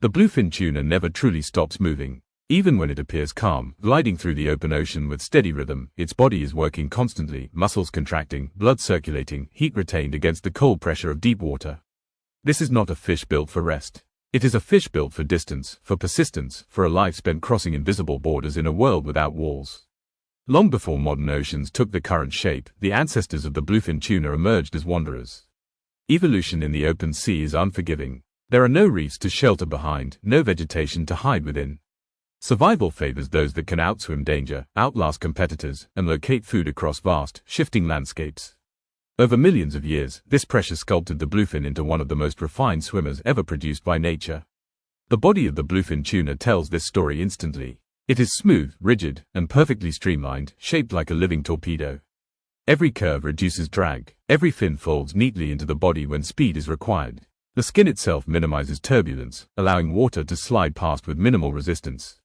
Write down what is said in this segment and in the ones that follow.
The bluefin tuna never truly stops moving. Even when it appears calm, gliding through the open ocean with steady rhythm, its body is working constantly, muscles contracting, blood circulating, heat retained against the cold pressure of deep water. This is not a fish built for rest. It is a fish built for distance, for persistence, for a life spent crossing invisible borders in a world without walls. Long before modern oceans took the current shape, the ancestors of the bluefin tuna emerged as wanderers. Evolution in the open sea is unforgiving. There are no reefs to shelter behind, no vegetation to hide within. Survival favors those that can outswim danger, outlast competitors, and locate food across vast, shifting landscapes. Over millions of years, this pressure sculpted the bluefin into one of the most refined swimmers ever produced by nature. The body of the bluefin tuna tells this story instantly. It is smooth, rigid, and perfectly streamlined, shaped like a living torpedo. Every curve reduces drag. Every fin folds neatly into the body when speed is required. The skin itself minimizes turbulence, allowing water to slide past with minimal resistance.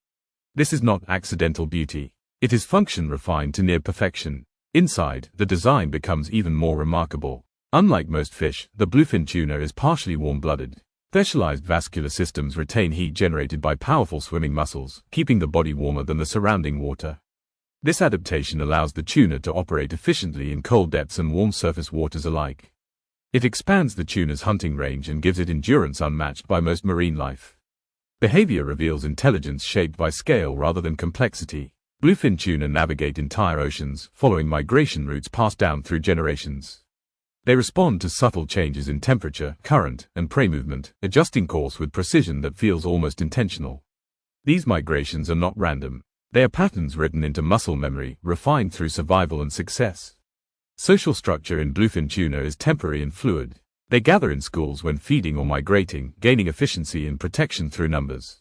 This is not accidental beauty. It is function refined to near perfection. Inside, the design becomes even more remarkable. Unlike most fish, the bluefin tuna is partially warm-blooded. Specialized vascular systems retain heat generated by powerful swimming muscles, keeping the body warmer than the surrounding water. This adaptation allows the tuna to operate efficiently in cold depths and warm surface waters alike. It expands the tuna's hunting range and gives it endurance unmatched by most marine life. Behavior reveals intelligence shaped by scale rather than complexity. Bluefin tuna navigate entire oceans, following migration routes passed down through generations. They respond to subtle changes in temperature, current, and prey movement, adjusting course with precision that feels almost intentional. These migrations are not random. They are patterns written into muscle memory, refined through survival and success. Social structure in bluefin tuna is temporary and fluid. They gather in schools when feeding or migrating, gaining efficiency and protection through numbers.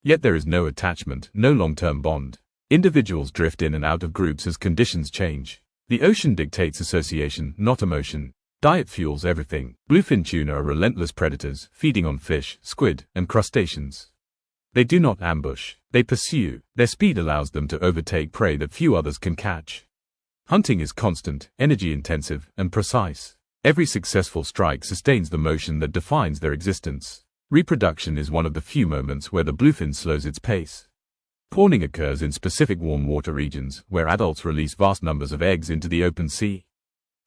Yet there is no attachment, no long-term bond. Individuals drift in and out of groups as conditions change. The ocean dictates association, not emotion. Diet fuels everything. Bluefin tuna are relentless predators, feeding on fish, squid, and crustaceans. They do not ambush. They pursue. Their speed allows them to overtake prey that few others can catch. Hunting is constant, energy-intensive, and precise. Every successful strike sustains the motion that defines their existence. Reproduction is one of the few moments where the bluefin slows its pace. Spawning occurs in specific warm water regions, where adults release vast numbers of eggs into the open sea.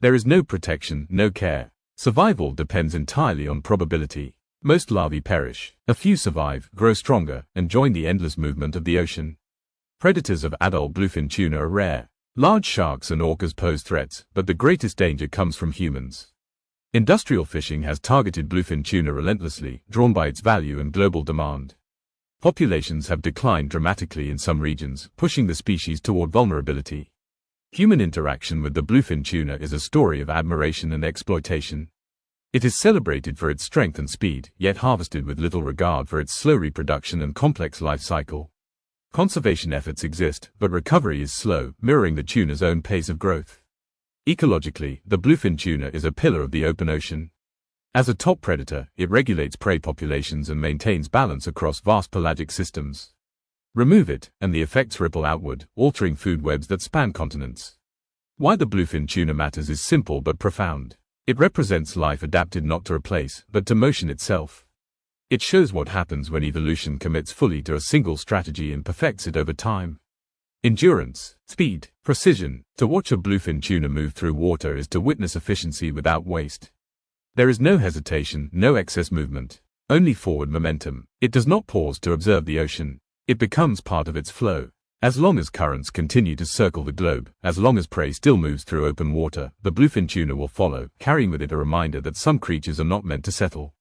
There is no protection, no care. Survival depends entirely on probability. Most larvae perish. A few survive, grow stronger, and join the endless movement of the ocean. Predators of adult bluefin tuna are rare. Large sharks and orcas pose threats, but the greatest danger comes from humans. Industrial fishing has targeted bluefin tuna relentlessly, drawn by its value and global demand. Populations have declined dramatically in some regions, pushing the species toward vulnerability. Human interaction with the bluefin tuna is a story of admiration and exploitation. It is celebrated for its strength and speed, yet harvested with little regard for its slow reproduction and complex life cycle. Conservation efforts exist, but recovery is slow, mirroring the tuna's own pace of growth. Ecologically, the bluefin tuna is a pillar of the open ocean. As a top predator, it regulates prey populations and maintains balance across vast pelagic systems. Remove it, and the effects ripple outward, altering food webs that span continents. Why the bluefin tuna matters is simple but profound. It represents life adapted not to replace, but to motion itself. It shows what happens when evolution commits fully to a single strategy and perfects it over time. Endurance, speed, precision. To watch a bluefin tuna move through water is to witness efficiency without waste. There is no hesitation, no excess movement, only forward momentum. It does not pause to observe the ocean. It becomes part of its flow. As long as currents continue to circle the globe, as long as prey still moves through open water, the bluefin tuna will follow, carrying with it a reminder that some creatures are not meant to settle.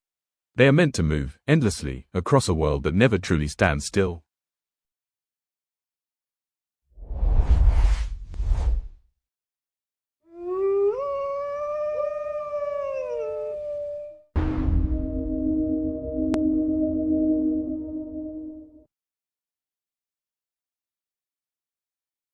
They are meant to move, endlessly, across a world that never truly stands still.